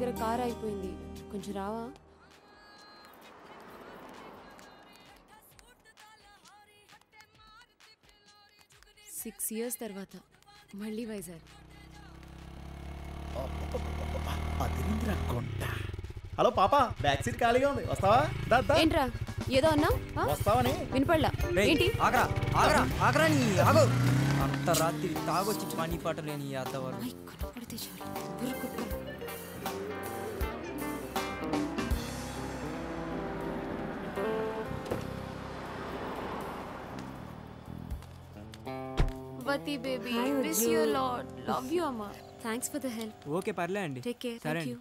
దగ్గర కార్ అయిపోయింది, కొంచెం రావా? సిక్స్ ఇయర్స్ తర్వాత మళ్ళీ వైజాగ్. హలో పాప, బ్యాక్ సీట్ ఖాళీగా ఉంది, వస్తావా? ఏంట్రా ఏదో అన్నా? వస్తావని వినపడలా. ఏంటి? ఆగరా ఆగరా ఆగరా నీ ఆగో. అంత రాత్రి తాగొచ్చి పని పాట లేని యాదవాళ్ళు. కనపడితే చాలు. Vati baby, miss you a lot. Love you, Amma. Thanks for the help. Okay పర్లే అండి. Take care. సరే Thank you.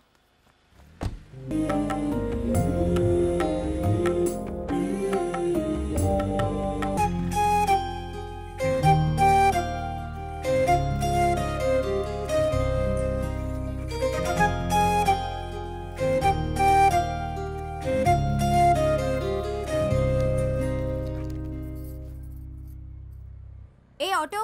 Hey, auto.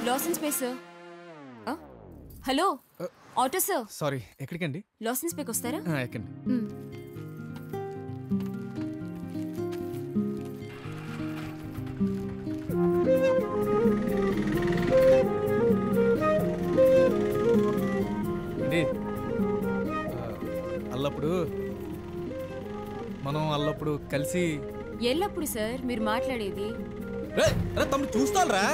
Lawson's Bay sir. Hello auto sir. Sorry, ఎక్కడికండి? లాసెన్స్ పేకి వస్తారా? ఎక్కండి. అల్లప్పుడు మనం అల్లప్పుడు కలిసి. ఎల్లప్పుడు సార్ మీరు మాట్లాడేది? తమ్ముడు చూస్తారా?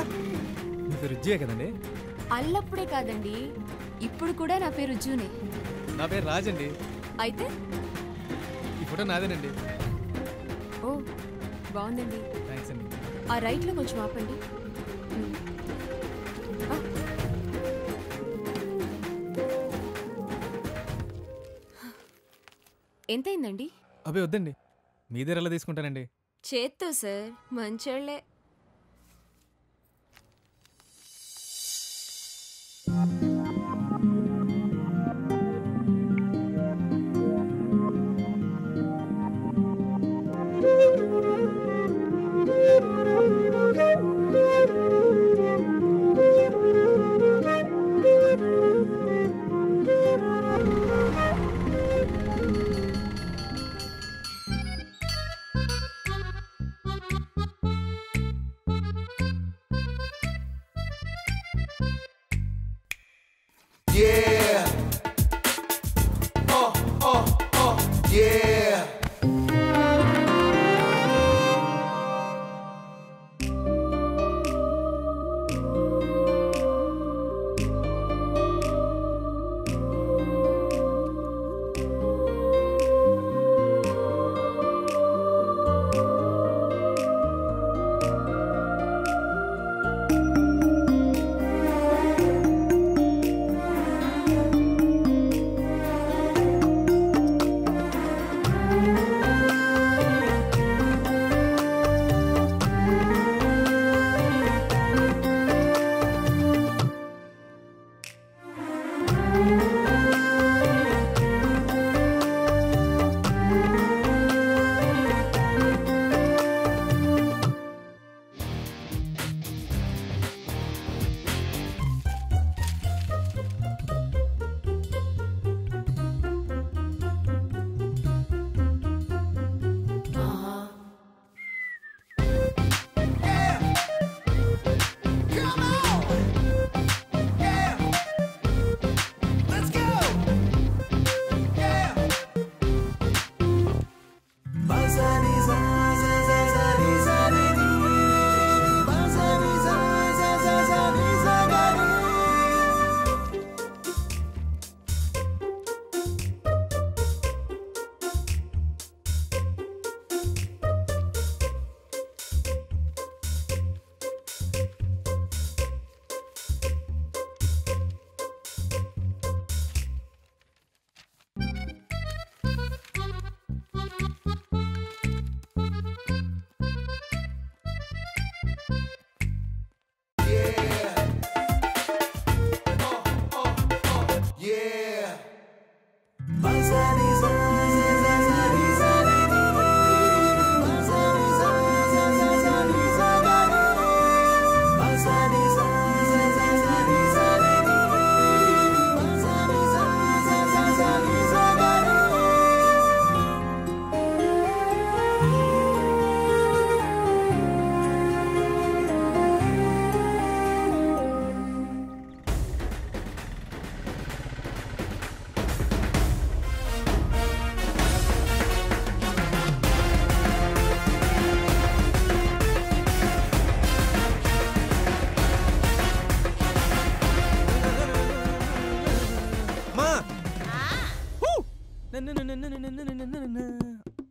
మీ పేరు రుజ్జే కదండి? అల్లప్పుడే కాదండి, ఇప్పుడు కూడా నా పేరు రుజ్జునే. నా పేరు రాజండి. అయితే ఈ ఫోటో నాదేనండి. ఓ బాగుందండి. థ్యాంక్స్ అండి. ఆ రైట్లో కొంచెం ఆపండి. ఎంతైందండి? అబ్బే వద్దండి, మీ దగ్గర ఎలా తీసుకుంటానండి? చేత్తో సార్, మంచోళ్ళే. Yeah. Yeah.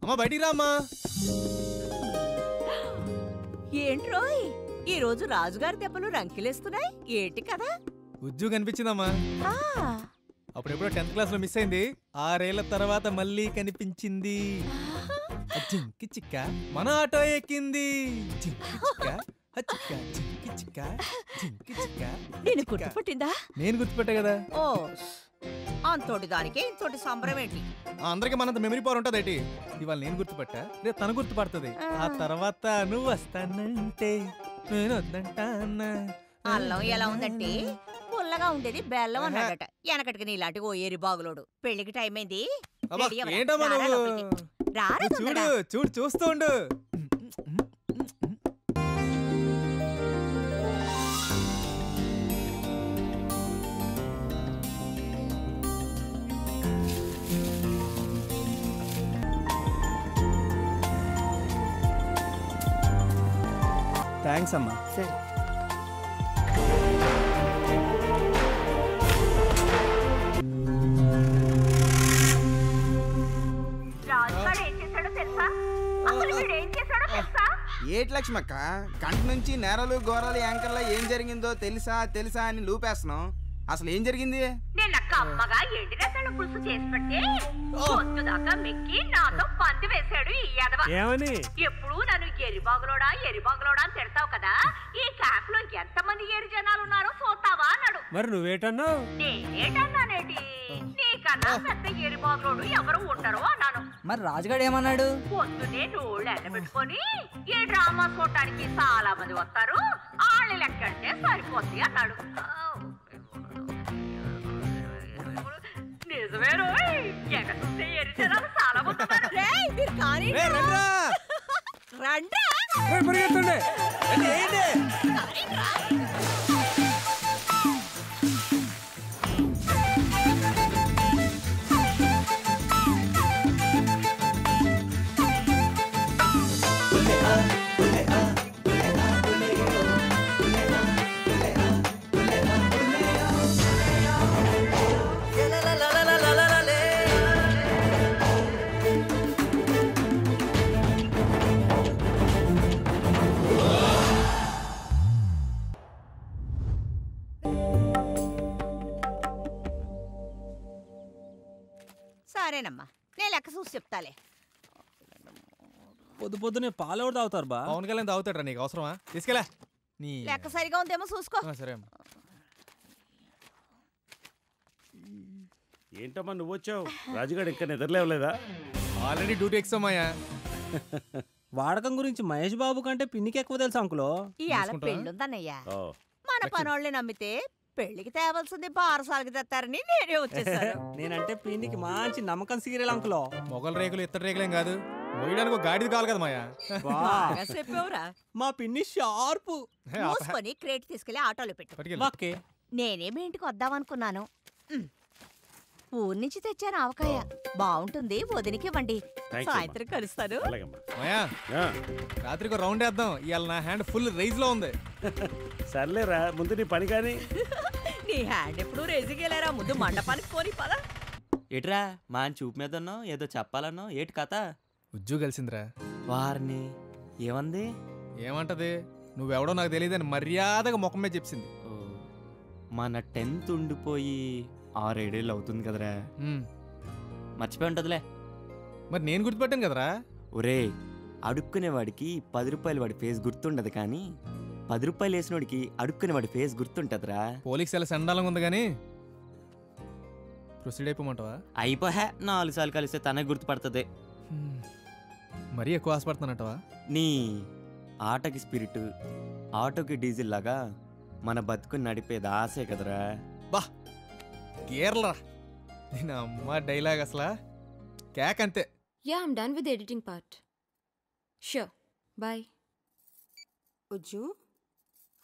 అమ్మా బయటికి రా అమ్మా. ఏంట్రోయ్ ఈ రోజు రాజుగారి దెబ్బలు రంకిలేస్తున్నాయి ఏంటి కదా? ఉద్యోగం కనిపించిందమ్మా. అప్పుడెప్పుడో 10th క్లాస్ లో మిస్ అయింది. 6 ఏళ్ల తర్వాత మళ్ళీ కనిపించింది. జింకి చిక్క మన ఆటో ఎక్కింది. నేను గుర్తుపట్టిందా? నేను గుర్తుపెట్టా కదా. ఓ అంతోటి దానికి ఇంతోటి సంబరం ఏంటి? అందరికి మనంత మెమరీ పవర్ ఉంటుంది ఏంటి? ఇవాళ నేను గుర్తుపట్టా, రేపు తను గుర్తుపడుతుంది. ఆ తర్వాత నువ్వు వస్తానంటే నేను వద్దంటానా. అల్లం ఎలా ఉందంటే పుల్లగా ఉండేది బెల్లం అన్నాడట. వెనకటికి నీలాంటి ఓ ఏరి బాగులోడు. పెళ్లికి టైం అయింది. ఏంటమ్మా నువ్వు? చూడు చూడు చూస్తూ ఉండు. థ్యాంక్స్ అమ్మా. సరే ఏటి లక్ష్మక్క, కంటి నుంచి నేరలు గోరలు యాంకర్లో ఏం జరిగిందో తెలుసా తెలుసా అని లూపేస్తున్నాం. అసలు ఏం జరిగింది? నేనక్క అమ్మగా ఎండినెత్తళ్ళ పులుసు చేసి పెడితే పొద్దుదాకా మెక్కి నాతో పంది వేశాడు ఈ యదవ. ఏమని? ఎప్పుడు నన్ను ఎరిబాగులోడా ఎరిబాగులోడా అని తిడతావు కదా, ఈ క్యాంప్ లో ఎంతమంది ఏరి జనాలు ఉన్నారో చూస్తావా అన్నాడు. మరి నువ్వేటన్నావు? నేనేటన్నానేటి, నీకన్నా పెద్ద ఎరిబాగులోడు ఎవరు ఉండరు అన్నాను. మరి రాజుగాడు ఏమన్నాడు? పొద్దునే నోళ్ళు ఎండబెట్టుకొని ఈ డ్రామా చూడటానికి చాలా మంది వస్తారు, వాళ్ళ లెక్కంటే సరిపోద్ది అన్నాడు. నిజమే రోయ్, ఎక్కడ చూస్తే ఎరి జనాలు చాలా మంది సరేనమ్మా, నేను లెక్క చూసి చెప్తాలే. పొద్దు పొద్దునే పాలు ఎవరు తాగుతారు బా? పవన్ కళ్యాణ్ తాగుతాడు, నీకు అవసరమా? తీసుకెళ్ళా. నీ లెక్క సరిగా ఉందేమో చూసుకో. సరే అమ్మా. ఏంటమ్మా నువ్వు వచ్చావు? రాజుగాడు ఇంకా నిద్రలేవలేదా? Already duty ఎక్సామయ్యా. వాడకం గురించి మహేష్ బాబు కంటే పిన్నికి ఎక్కువ తెలుసు అంకులో. ఇవాళ పెళ్ళుందన్నయ్యా, మన పనోళ్ళని నమ్మితే పెళ్లికి తేవలసింది బారసాలకి తెస్తారని నేనే వచ్చేసాను. నేనంటే పిన్నికి మంచి నమ్మకం సీరియల్ అంకులో. మొగల రేకులు ఇత్తడి రేకులేం కాదు, మోయడానికి ఒక గాడిది కావాలి కదా మాయా. చెప్పావురా, మా పిన్ని షార్పు. మూసుకొని క్రేట్ తీసుకెళ్లి ఆటోలో పెట్టు. నేనేమి ఇంటికి వద్దామనుకున్నాను, ఊరి నుంచి తెచ్చాను ఆవకాయ, బాగుంటుంది, వదినికి ఇవ్వండి, సాయంత్రం కలుస్తాను. రాత్రికి రౌండ్ వేద్దాం, ఇవాళ నా హ్యాండ్ ఫుల్ రైజ్ లో ఉంది. సర్లేరా, ముందు నీ పని కానీ. నీ హ్యాండ్ ఎప్పుడు రేజికి వెళ్ళారా, ముందు మండపానికి పోని పద. ఏట్రా మా చూపు మీద ఉన్నావు, ఏదో చెప్పాలన్నో, ఏటి కథ? ఉద్యోగం కలిసిందిరా. వారిని ఏమంది? ఏమంటది, నువ్వెవడో నాకు తెలియదని మర్యాదగా ముఖం మీద చెప్పింది. మన 10th ఉండిపోయి 6-7 ఏళ్ళు అవుతుంది కదరా. మర్చిపోయి ఉంటదిలే. మరి నేను గుర్తుపెట్టాను కదరా. ఒరే, అడుక్కునేవాడికి 10 రూపాయలు వాడి ఫేస్ గుర్తుండదు, కానీ 10 రూపాయలు వేసినోడికి అడుక్కునేవాడి ఫేస్ గుర్తుంటదిరా. పోలీస్ చాలా సండాలంగా ఉంది, కానీ ప్రొసీడ్ అయిపోమంటావా? అయిపోహా, 4 సార్లు కలిస్తే తనకు గుర్తుపడుతుంది. మరీ ఎక్కువ ఆశపడుతున్నానంటవా? నీ ఆటకి స్పిరిట్, ఆటోకి డీజిల్ లాగా మన బతుకుని నడిపేది ఆశే కదరా. బా గేర్లరా, నేను అమ్మ డైలాగ్ అసలా కేక్ అంతే. Yeah, I'm done with the editing part. Sure. Bye. ఉజ్జు.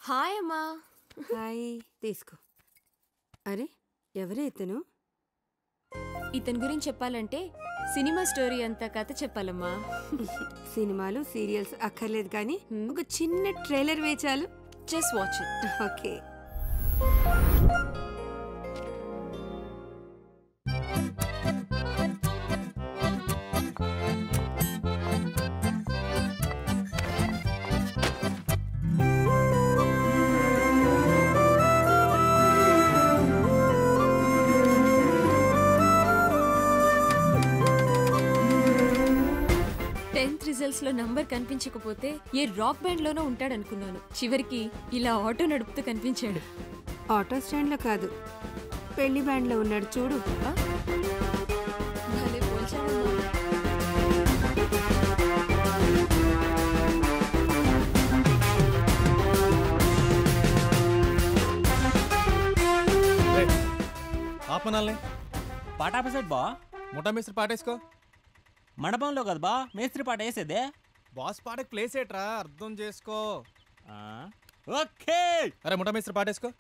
Hi అమ్మా. హాయ్, తీసుకో. అరే ఎవరే ఇతను? ఇతని గురించి చెప్పాలంటే సినిమా స్టోరీ అంతా కథ చెప్పాలమ్మా. సినిమాలు సీరియల్స్ అక్కర్లేదు, కానీ ఒక చిన్న ట్రైలర్ వేచాలు. Just watch it. Okay. Results లో నంబర్ కనిపించకపోతే ఏ రాక్ బ్యాండ్ లోనో ఉంటాడనుకున్నాను. చివరికి ఇలా ఆటో నడుపుతూ కనిపించాడు. ఆటో స్టాండ్ లో కాదు, పెళ్లి బ్యాండ్ లో ఉన్నాడు చూడు. భలే పోల్చాడమ్మా. ఆపనాలే పాట ఆపేసాడు బా. ముఠా మేస్త్రి పాటేసుకో. మండపంలో కదా బా మేస్త్రి పాట వేసేదే. బాస్ పాటకి ప్లేస్ ఏట్రా, అర్థం చేసుకో. ఓకే అరే ముఠా మేస్త్రి పాటేసుకో.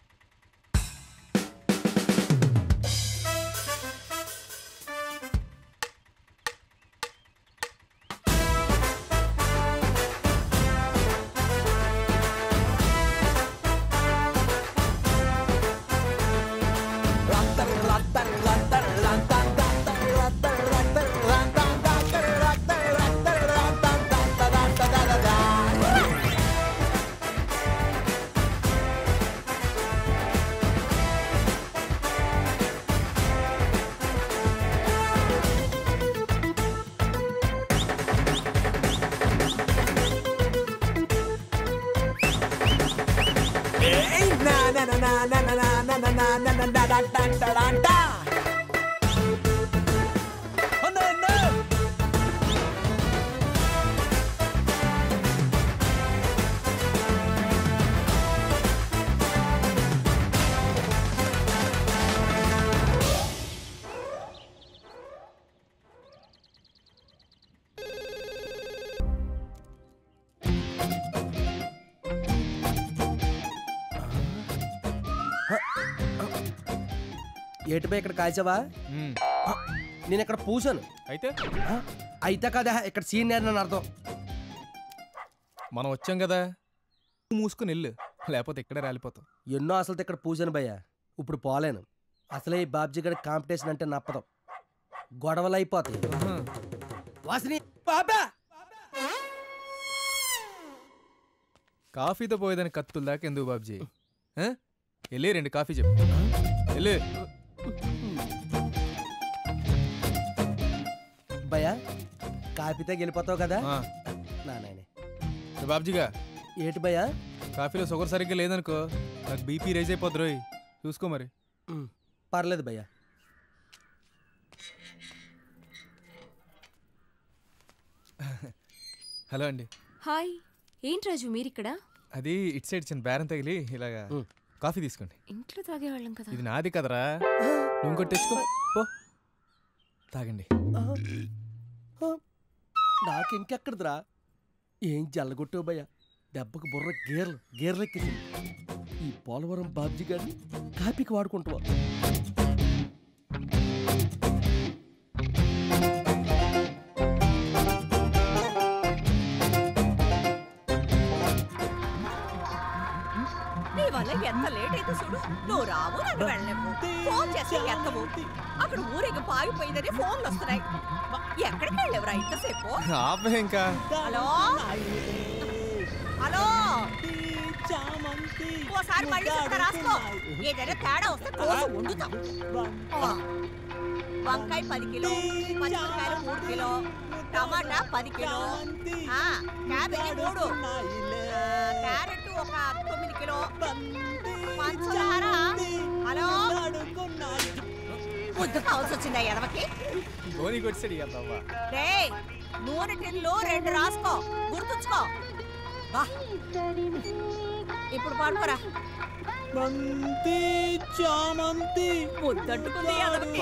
ఏటిపై ఇక్కడ కాల్చావా? నేను ఇక్కడ పూసాను. అయితే అయితే కదా ఇక్కడ సీనియర్ అని అర్థం. మనం వచ్చాం కదా, మూసుకుని వెళ్ళు, లేకపోతే ఇక్కడే రాలిపోతాం. ఎన్నో అసలు ఇక్కడ పూసాను భయ్య, ఇప్పుడు పోలేను. అసలే ఈ బాబ్జీ గడి కాంపిటీషన్ అంటే నప్పదు, గొడవలు అయిపోతాయి. వాసిని బాబా కాఫీతో పోయేదని కత్తుల దాకా ఎందుకు బాబ్జీ? వెళ్ళి 2 కాఫీ చెప్పు. వెళ్ళి భయ్యా కాఫీతో గెలిపోతావు కదా నానే. బాబ్జీగా ఏటి భయ్యా? కాఫీలో షుగర్ సరిగ్గా లేదనుకో, నాకు బీపీ రైజ్ అయిపోద్ది రోయ్, చూసుకో మరి. పర్లేదు భయ్యా. హలో అండి. హాయ్. ఏంటి రాజు మీరిక్కడ? అది ఇటు సైడ్ చిన్న బేరం తగిలి ఇలాగా. కాఫీ తీసుకోండి. ఇంట్లో తాగేవాళ్ళం కదా. ఇది నాది కదరా, నువ్వు ఇంకోటి తెచ్చుకో పో, తాగండి. నాకు ఇంకెక్కడదిరా, ఏం జల్లగొట్టావు భయ్యా, దెబ్బకు బుర్ర గేర్లెక్కింది. ఈ పోలవరం బాబ్జీ గారిని కాపీకి వాడుకుంటావా? ఎంత లేట్ అయితే చూడు, నువ్వు రావు నన్ను వెళ్ళలేవు, ఫోన్ చేస్తే ఎత్తవు, అక్కడ ఊరేగి పాగిపోయిందని ఫోన్లు వస్తున్నాయి. ఎక్కడికి వెళ్ళేవరా ఇంతసేపు? ఇంకా హలో హలో, ఓసారి మళ్ళీ చెప్తా రాసుకో, ఏదైనా తేడా వస్తే కోసం వండుతాం. వంకాయ 10 కిలో, పచ్చిమిరకాయలు 3 కిలో, టమాటా 10 కిలో, క్యాబేజీ 3, క్యారెట్ ఒక 9 కిలో, పంచదార. హలో ముద్ద కావాల్సి వచ్చిందా ఎదవకి? రే నూనె టిన్లు 2 రాసుకో, గుర్తుంచుకో. ఇప్పుడు పడుకోరా. బంతి చామంతి ముద్దట్టుకుంది ఎదవకి.